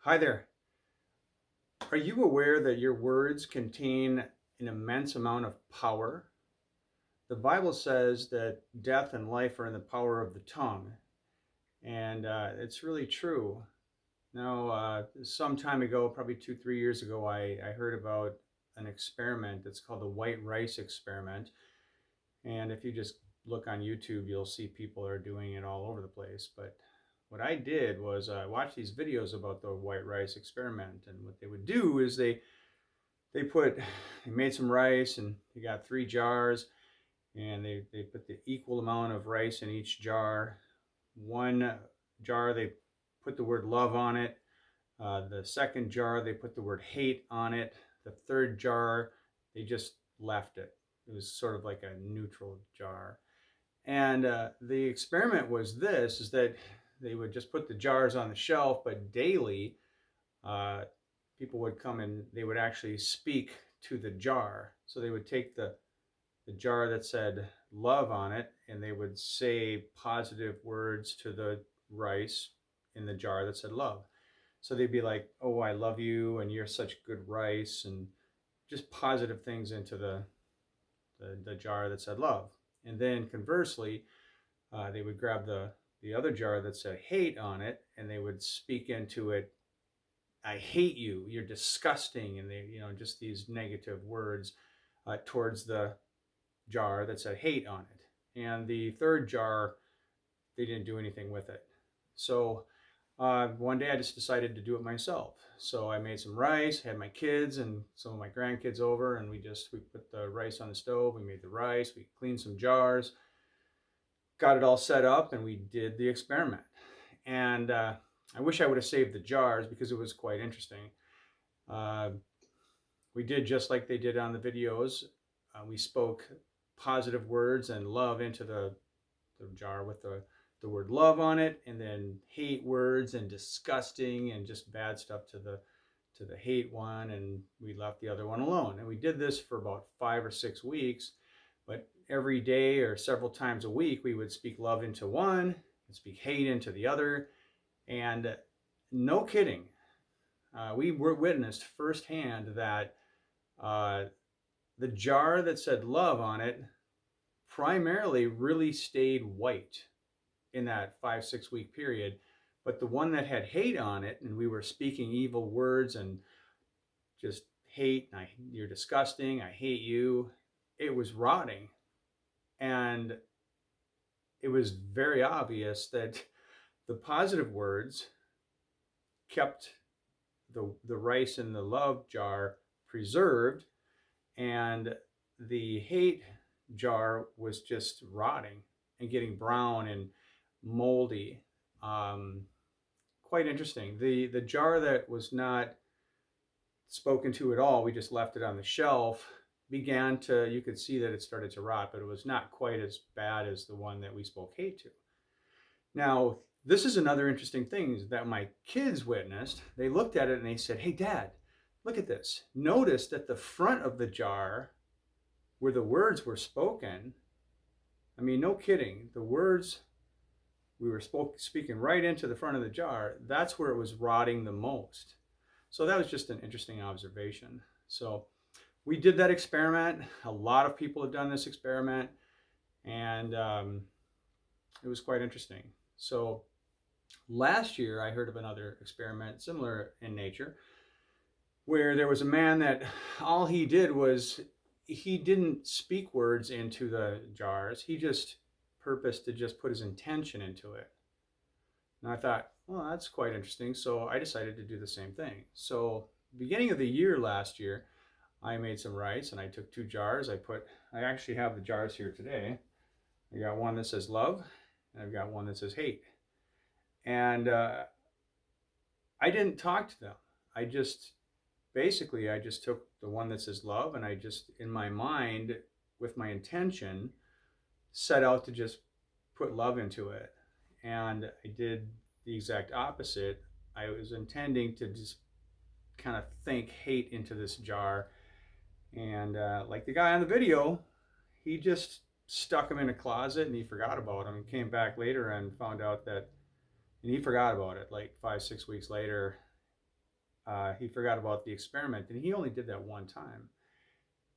Hi there. Are you aware that your words contain an immense amount of power? The Bible says that death and life are in the power of the tongue, and it's really true. Now, some time ago, probably 2, 3 years ago, I heard about an experiment that's called the white rice experiment. And if you just look on YouTube, you'll see people are doing it all over the place. But what I did was I watched these videos about the white rice experiment, and what they would do is they made some rice, and they got 3 jars, and they put the equal amount of rice in each jar. One jar they put the word love on it. The second jar they put the word hate on it. The third jar they just left it. It was sort of like a neutral jar. And the experiment was this: is that they would just put the jars on the shelf, but daily uh, people would come and they would actually speak to the jar. So they would take the jar that said love on it, and they would say positive words to the rice in the jar that said love. So they'd be like, "Oh, I love you, and you're such good rice," and just positive things into the jar that said love. And then conversely, they would grab the other jar that said hate on it, and they would speak into it, "I hate you, you're disgusting," and they, just these negative words towards the jar that said hate on it. And the third jar, they didn't do anything with it. So one day I just decided to do it myself. So I made some rice, had my kids and some of my grandkids over, and we put the rice on the stove. We made the rice, we cleaned some jars, got it all set up, and we did the experiment. And I wish I would have saved the jars because it was quite interesting. Uh, we did just like they did on the videos. We spoke positive words and love into the jar with the word love on it, and then hate words and disgusting and just bad stuff to the hate one, and we left the other one alone. And we did this for about 5 or 6 weeks, but every day or several times a week we would speak love into one and speak hate into the other. And no kidding, we were witnessed firsthand that uh, the jar that said love on it primarily really stayed white in that 5, 6 week period. But the one that had hate on it, and we were speaking evil words and just hate, you're disgusting, I hate you, it was rotting. And it was very obvious that the positive words kept the rice in the love jar preserved, and the hate jar was just rotting and getting brown and moldy. Um, Quite interesting. The jar that was not spoken to at all, we just left it on the shelf, began to, you could see that it started to rot, but it was not quite as bad as the one that we spoke hate to. Now, this is another interesting thing that my kids witnessed. They looked at it and they said, "Hey, Dad, look at this. Notice that the front of the jar where the words were spoken, I mean, no kidding, the words we were speaking right into the front of the jar, that's where it was rotting the most." So that was just an interesting observation. So we did that experiment. A lot of people have done this experiment, and it was quite interesting. So last year, I heard of another experiment similar in nature, where there was a man that all he did was he didn't speak words into the jars. He just purposed to just put his intention into it. And I thought, well, that's quite interesting. So I decided to do the same thing. So beginning of the year last year, I made some rice and I took 2 jars. I actually have the jars here today. I got one that says love, and I've got one that says hate. And I didn't talk to them. I just I just took the one that says love, and I just, in my mind, with my intention, set out to just put love into it. And I did the exact opposite. I was intending to just kind of think hate into this jar. And like the guy on the video, he just stuck him in a closet and he forgot about him. He came back later and found out that, and he forgot about it like 5, 6 weeks later. he forgot about the experiment, and he only did that one time.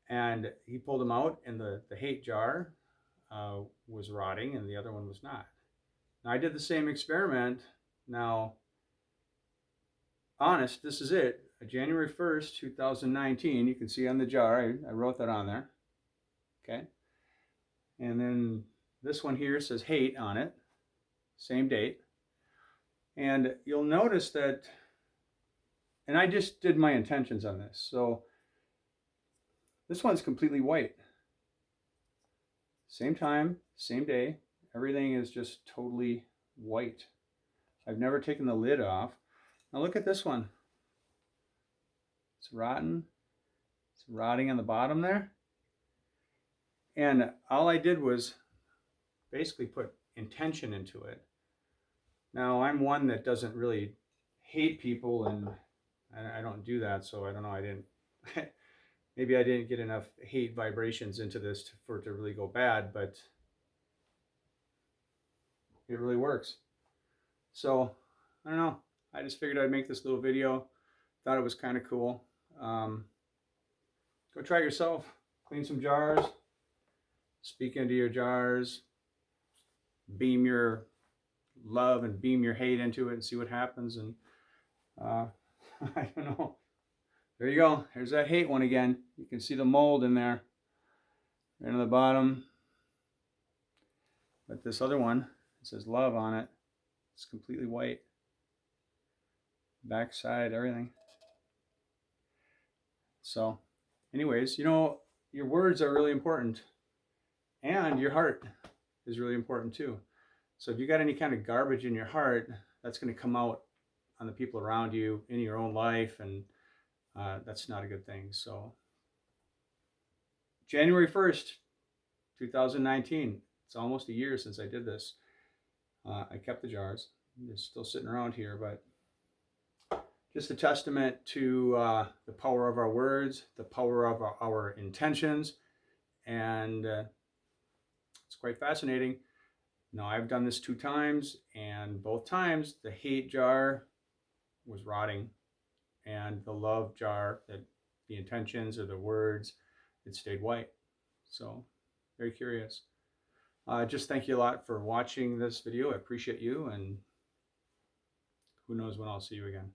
And he pulled them out, and the hate jar was rotting, and the other one was not. Now, I did the same experiment. Now, honest, this is it. January 1st, 2019. You can see on the jar, I wrote that on there. Okay. And then this one here says hate on it. Same date. And you'll notice that, and I just did my intentions on this. So this one's completely white. Same time, same day. Everything is just totally white. I've never taken the lid off. Now look at this one. It's rotten. It's rotting on the bottom there. And all I did was basically put intention into it. Now, I'm one that doesn't really hate people, and I don't do that, so I don't know. I didn't, maybe I didn't get enough hate vibrations into this for it to really go bad, but it really works. So, I don't know. I just figured I'd make this little video. Thought it was kind of cool. Go try it yourself. Clean some jars. Speak into your jars. Beam your love and beam your hate into it and see what happens. And I don't know. There you go. There's that hate one again. You can see the mold in there. Right on the bottom. But this other one, it says love on it. It's completely white. Backside, everything. So, anyways, you know, your words are really important. And your heart is really important too. So if you got any kind of garbage in your heart, that's going to come out on the people around you, in your own life, and that's not a good thing. So January 1st, 2019, it's almost a year since I did this. I kept the jars. They're still sitting around here, but just a testament to the power of our words, the power of our intentions, and it's quite fascinating. Now, I've done this 2 times, and both times the hate jar was rotting, and the love jar, that the intentions or the words, it stayed white. So, very curious. Just thank you a lot for watching this video. I appreciate you, and who knows when I'll see you again.